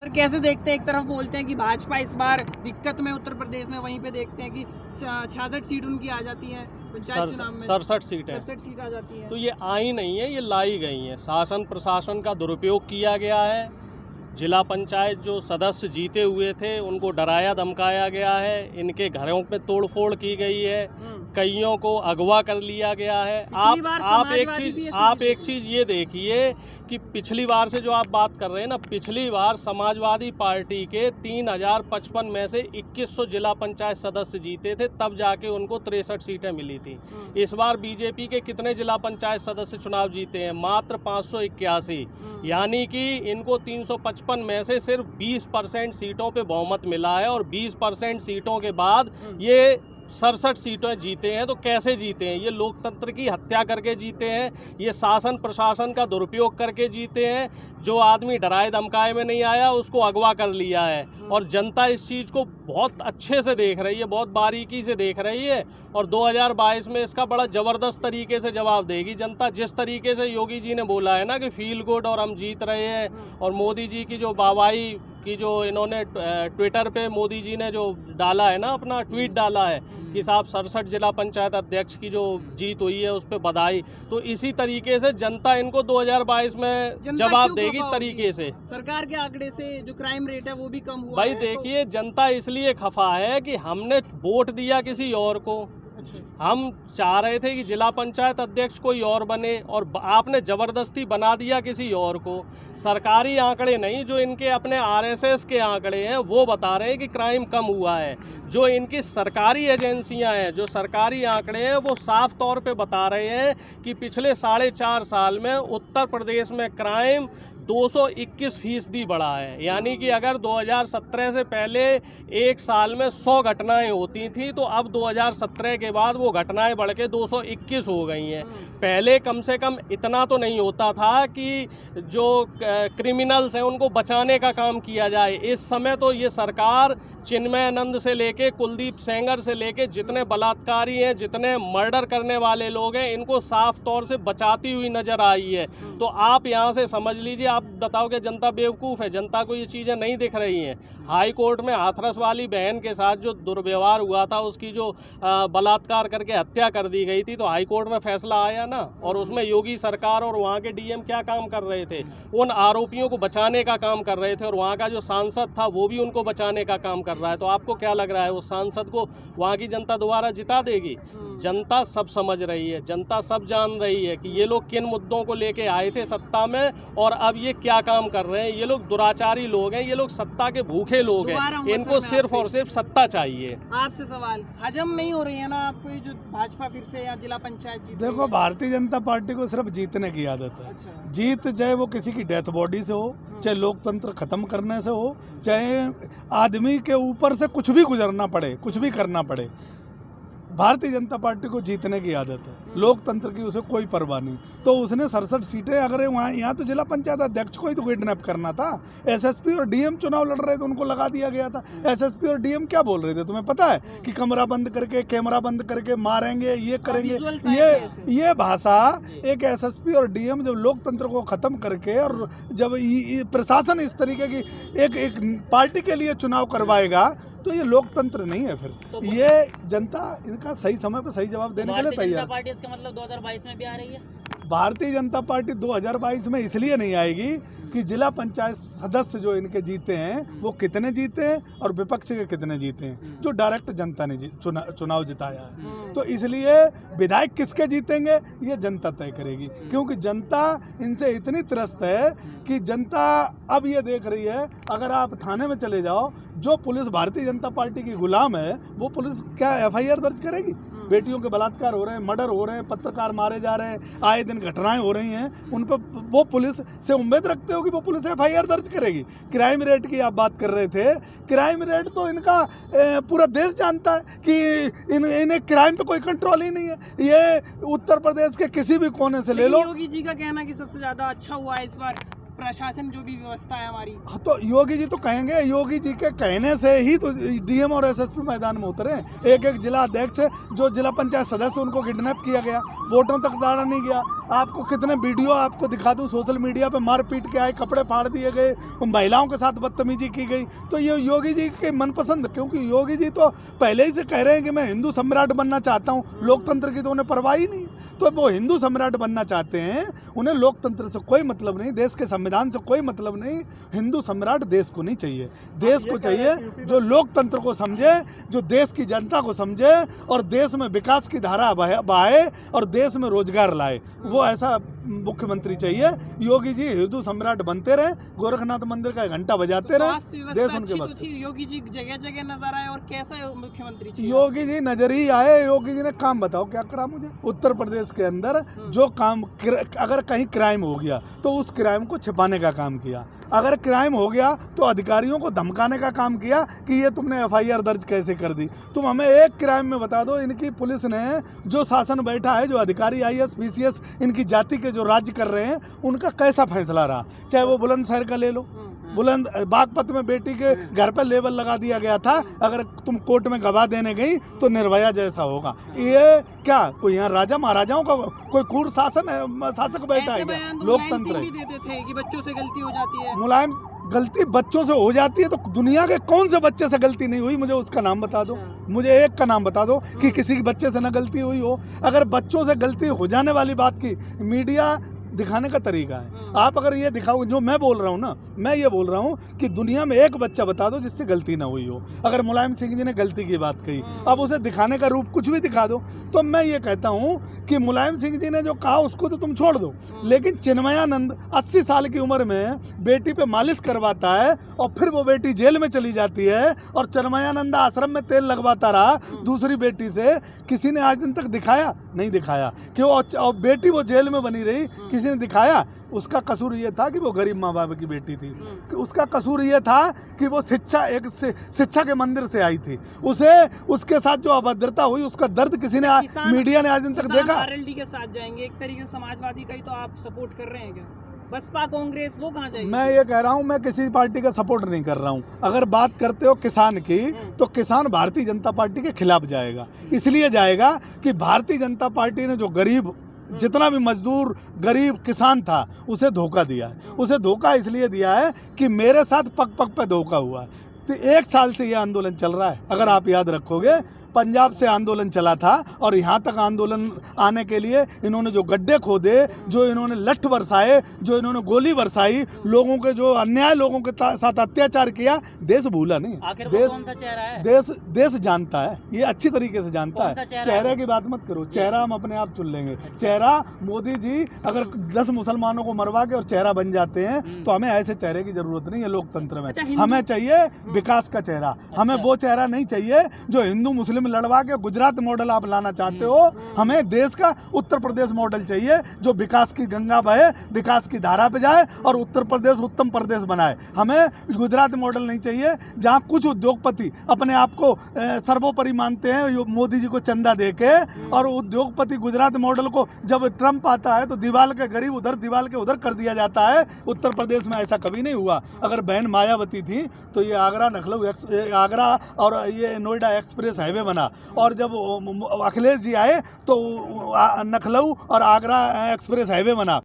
Sir कैसे देखते हैं, एक तरफ बोलते हैं कि भाजपा इस बार दिक्कत में उत्तर प्रदेश में, वहीं पे देखते हैं कि 66 सीट उनकी आ जाती है पंचायत चुनाव में, 67 सीट है। 67 सीट आ जाती है। तो ये आई नहीं है, ये लाई गई है। शासन प्रशासन का दुरुपयोग किया गया है। जिला पंचायत जो सदस्य जीते हुए थे उनको डराया धमकाया गया है। इनके घरों पे तोड़फोड़ की गई है। कईयों को अगवा कर लिया गया है। आप एक चीज़ ये देखिए कि पिछली बार से जो आप बात कर रहे हैं ना, पिछली बार समाजवादी पार्टी के 3055 में से 2100 जिला पंचायत सदस्य जीते थे, तब जाके उनको 63 सीटें मिली थी। इस बार बीजेपी के कितने जिला पंचायत सदस्य चुनाव जीते हैं? मात्र 581। यानी कि इनको 355 में से सिर्फ 20% सीटों पे बहुमत मिला है और 20% सीटों के बाद ये 67 सीटें जीते हैं। तो कैसे जीते हैं? ये लोकतंत्र की हत्या करके जीते हैं, ये शासन प्रशासन का दुरुपयोग करके जीते हैं। जो आदमी डराए धमकाए में नहीं आया उसको अगवा कर लिया है और जनता इस चीज़ को बहुत अच्छे से देख रही है, बहुत बारीकी से देख रही है और 2022 में इसका बड़ा ज़बरदस्त तरीके से जवाब देगी जनता। जिस तरीके से योगी जी ने बोला है ना कि फील गुड और हम जीत रहे हैं, और मोदी जी की जो वाहवाही कि जो इन्होंने ट्विटर पे मोदी जी ने जो डाला है ना, अपना ट्वीट डाला है कि साहब 67 जिला पंचायत अध्यक्ष की जो जीत हुई है उस पर बधाई, तो इसी तरीके से जनता इनको 2022 में जवाब देगी तरीके से। सरकार के आंकड़े से जो क्राइम रेट है वो भी कम हुआ भाई है। देखिए, जनता इसलिए खफा है कि हमने वोट दिया किसी और को। हम चाह रहे थे कि जिला पंचायत अध्यक्ष कोई और बने और आपने ज़बरदस्ती बना दिया किसी और को। सरकारी आंकड़े नहीं, जो इनके अपने आरएसएस के आंकड़े हैं वो बता रहे हैं कि क्राइम कम हुआ है। जो इनकी सरकारी एजेंसियां हैं, जो सरकारी आंकड़े हैं वो साफ तौर पे बता रहे हैं कि पिछले 4.5 साल में उत्तर प्रदेश में क्राइम 221% बढ़ा है। यानी कि अगर 2017 से पहले एक साल में 100 घटनाएं होती थी तो अब 2017 के बाद वो घटनाएं बढ़ के 221 हो गई हैं। पहले कम से कम इतना तो नहीं होता था कि जो क्रिमिनल्स हैं उनको बचाने का काम किया जाए। इस समय तो ये सरकार चिन्मयानंद से लेके कुलदीप सेंगर से लेके जितने बलात्कारी हैं, जितने मर्डर करने वाले लोग हैं, इनको साफ तौर से बचाती हुई नज़र आई है। तो आप यहाँ से समझ लीजिए, आप बताओ कि जनता बेवकूफ़ है, जनता को ये चीज़ें नहीं दिख रही हैं। हाई कोर्ट में हाथरस वाली बहन के साथ जो दुर्व्यवहार हुआ था, उसकी जो बलात्कार करके हत्या कर दी गई थी, तो हाई कोर्ट में फैसला आया ना, और उसमें योगी सरकार और वहाँ के डीएम क्या काम कर रहे थे? उन आरोपियों को बचाने का काम कर रहे थे और वहाँ का जो सांसद था वो भी उनको बचाने का काम कर रहा है। तो आपको क्या लग रहा है उस सांसद को वहाँ की जनता दोबारा जिता देगी? जनता सब समझ रही है, जनता सब जान रही है कि ये लोग किन मुद्दों को लेके आए थे सत्ता में और अब ये क्या काम कर रहे हैं। ये लोग दुराचारी लोग हैं, ये लोग सत्ता के भूखे लोग हैं, इनको सिर्फ और सिर्फ सत्ता चाहिए। आपसे सवाल, हजम नहीं हो रही है ना आपको ये जो भाजपा फिर से या जिला पंचायत जीत? देखो, भारतीय जनता पार्टी को सिर्फ जीतने की आदत है। अच्छा। जीत चाहे वो किसी की डेथ बॉडी से हो, चाहे लोकतंत्र खत्म करने से हो, चाहे आदमी के ऊपर से कुछ भी गुजरना पड़े, कुछ भी करना पड़े, भारतीय जनता पार्टी को जीतने की आदत है। लोकतंत्र की उसे कोई परवाह नहीं। तो उसने 67 सीटें, अगर वहाँ यहाँ तो जिला पंचायत अध्यक्ष को ही तो किडनैप करना था। एसएसपी और डीएम चुनाव लड़ रहे थे, उनको लगा दिया गया था। एसएसपी और डीएम क्या बोल रहे थे तुम्हें पता है? कि कमरा बंद करके, कैमरा बंद करके मारेंगे, ये करेंगे। ये भाषा एक एसएसपी और डीएम जब लोकतंत्र को खत्म करके और जब प्रशासन इस तरीके की एक पार्टी के लिए चुनाव करवाएगा तो ये लोकतंत्र नहीं है। फिर ये जनता इनका सही समय पर सही जवाब देने के लिए तैयार। पार्टी इसका मतलब 2022 में भी आ रही है? भारतीय जनता पार्टी 2022 में इसलिए नहीं आएगी कि जिला पंचायत सदस्य जो इनके जीते हैं वो कितने जीते हैं और विपक्ष के कितने जीते हैं, जो डायरेक्ट जनता ने चुनाव जिताया है। तो इसलिए विधायक किसके जीतेंगे ये जनता तय करेगी, क्योंकि जनता इनसे इतनी त्रस्त है कि जनता अब ये देख रही है, अगर आप थाने में चले जाओ, जो पुलिस भारतीय जनता पार्टी की गुलाम है वो पुलिस क्या एफआईआर दर्ज करेगी? बेटियों के बलात्कार हो रहे हैं, मर्डर हो रहे हैं, पत्रकार मारे जा रहे हैं, आए दिन घटनाएं हो रही हैं, उन पर वो पुलिस से उम्मीद रखते हो कि वो पुलिस एफआईआर दर्ज करेगी? क्राइम रेट की आप बात कर रहे थे, क्राइम रेट तो इनका पूरा देश जानता है कि इन्हें क्राइम पे कोई कंट्रोल ही नहीं है। ये उत्तर प्रदेश के किसी भी कोने से ले लो। योगी जी का कहना कि सबसे ज्यादा अच्छा हुआ है इस बार प्रशासन जो भी व्यवस्था है हमारी। हाँ, तो योगी जी तो कहेंगे, योगी जी के कहने से ही तो डीएम और एसएसपी मैदान में उतरे। एक एक जिला अध्यक्ष जो जिला पंचायत सदस्य उनको किडनैप किया गया, वोटरों तक दाड़ा नहीं गया। आपको कितने वीडियो आपको दिखा दूं, सोशल मीडिया पे मार पीट के आए, कपड़े फाड़ दिए गए, महिलाओं के साथ बदतमीजी की गई। तो ये योगी जी के मनपसंद, क्योंकि योगी जी तो पहले ही से कह रहे हैं कि मैं हिंदू सम्राट बनना चाहता हूँ, लोकतंत्र की तो उन्हें परवाह ही नहीं। तो वो हिंदू सम्राट बनना चाहते हैं, उन्हें लोकतंत्र से कोई मतलब नहीं, देश के संविधान से कोई मतलब नहीं। हिंदू सम्राट देश को नहीं चाहिए, देश को चाहिए जो लोकतंत्र को समझे, जो देश की जनता को समझे और देश में विकास की धारा बहाए और देश में रोजगार लाए, वो ऐसा मुख्यमंत्री चाहिए। योगी जी हिंदू सम्राट बनते रहे, गोरखनाथ मंदिर का घंटा बजाते रहे, देश उनके बस थी। योगी जी जगह जगह नजर आए, और कैसा मुख्यमंत्री चाहिए? योगी जी नजर ही आए। योगी जी ने काम बताओ क्या करा मुझे। उत्तर प्रदेश के अंदर जो काम, अगर कहीं क्राइम हो गया तो उस क्राइम को छिपाने का काम किया, अगर क्राइम हो गया तो अधिकारियों को धमकाने का काम किया कि ये तुमने एफआईआर दर्ज कैसे कर दी। तुम हमें एक क्राइम में बता दो, इनकी पुलिस ने जो शासन बैठा है, जो अधिकारी आईएएस पीसीएस इनकी जाति के जो राज्य कर रहे हैं, उनका कैसा फैसला रहा। चाहे वो बुलंदशहर का ले लो, बुलंद बागपत में बेटी के घर पर लेबल लगा दिया गया था, अगर तुम कोर्ट में गवाह देने गई तो निर्भया जैसा होगा। ये क्या कोई यहाँ राजा महाराजाओं का कोई क्रूर शासन है, शासक बैठा है क्या? लोकतंत्र है। देते थे कि बच्चों से गलती हो जाती है। मुलायम गलती बच्चों से हो जाती है, तो दुनिया के कौन से बच्चे से गलती नहीं हुई? मुझे उसका नाम बता दो, मुझे एक का नाम बता दो कि किसी के बच्चे से ना गलती हुई हो। अगर बच्चों से गलती हो जाने वाली बात की मीडिया दिखाने का तरीका है। आप अगर ये दिखाओ, जो मैं बोल रहा हूँ ना, मैं ये बोल रहा हूँ कि दुनिया में एक बच्चा बता दो जिससे गलती ना हुई हो। अगर मुलायम सिंह जी ने गलती की बात कही, अब उसे दिखाने का रूप कुछ भी दिखा दो। तो मैं ये कहता हूँ कि मुलायम सिंह जी ने जो कहा उसको तो तुम छोड़ दो, लेकिन चिन्मयानंद 80 साल की उम्र में बेटी पे मालिश करवाता है और फिर वो बेटी जेल में चली जाती है, और चिन्मयानंद आश्रम में तेल लगवाता रहा दूसरी बेटी से। किसी ने आज दिन तक दिखाया? नहीं दिखाया। क्यों? और बेटी वो जेल में बनी रही, किसी ने दिखाया? उसका कसूर ये था कि वो गरीब माँ बाप की बेटी थी, कि उसका कसूर ये था कि वो शिक्षा के मंदिर से आई थी। उसे उसके साथ जो अभद्रता हुई, उसका दर्द किसी ने मीडिया ने आज दिन तक देखा? आरएलडी के साथ जाएंगे, एक तरीके से समाजवादी का ही तो आप सपोर्ट कर रहे हैं क्या? बसपा कांग्रेस वो कहाँ जाएगी? मैं ये कह रहा हूँ, मैं किसी पार्टी का सपोर्ट नहीं कर रहा हूँ। अगर बात करते हो किसान की, तो किसान भारतीय जनता पार्टी के खिलाफ जाएगा। इसलिए जाएगा कि भारतीय जनता पार्टी ने जो गरीब, जितना भी मजदूर गरीब किसान था, उसे धोखा दिया है। उसे धोखा इसलिए दिया है कि मेरे साथ पग पग पे धोखा हुआ है। तो 1 साल से ये आंदोलन चल रहा है। अगर आप याद रखोगे, पंजाब से आंदोलन चला था और यहाँ तक आंदोलन आने के लिए इन्होंने जो गड्ढे खोदे, जो इन्होंने लठ बरसाए, जो इन्होंने गोली बरसाई, लोगों के जो अन्याय, लोगों के साथ अत्याचार किया, देश भूला नहीं। आखिर देश कौन सा चेहरा है? देश जानता है, ये अच्छी तरीके से जानता है। चेहरे की बात मत करो, चेहरा हम अपने आप चुन लेंगे। चेहरा मोदी जी अगर 10 मुसलमानों को मरवा के और चेहरा बन जाते हैं, तो हमें ऐसे चेहरे की जरूरत नहीं है लोकतंत्र में। हमें चाहिए विकास का चेहरा। हमें वो चेहरा नहीं चाहिए जो हिंदू मुस्लिम लड़वा के गुजरात मॉडल आप लाना चाहते हो। हमें देश का उत्तर प्रदेश मॉडल चाहिए, जो विकास की गंगा बहे, विकास की धारा पे जाए और उत्तर प्रदेश उत्तम प्रदेश बनाए। हमें गुजरात मॉडल नहीं चाहिए जहां कुछ उद्योगपति अपने आप को सर्वोपरि मानते हैं मोदी जी को चंदा देके, और उद्योगपति गुजरात मॉडल को जब ट्रंप आता है तो दीवाल के गरीब उधर, दीवाल के उधर कर दिया जाता है। उत्तर प्रदेश में ऐसा कभी नहीं हुआ। अगर बहन मायावती थी तो ये आगरा और ये नोएडा एक्सप्रेस हाईवे बना, और जब अखिलेश जी आए तो लखनऊ और आगरा एक्सप्रेस हाईवे बना।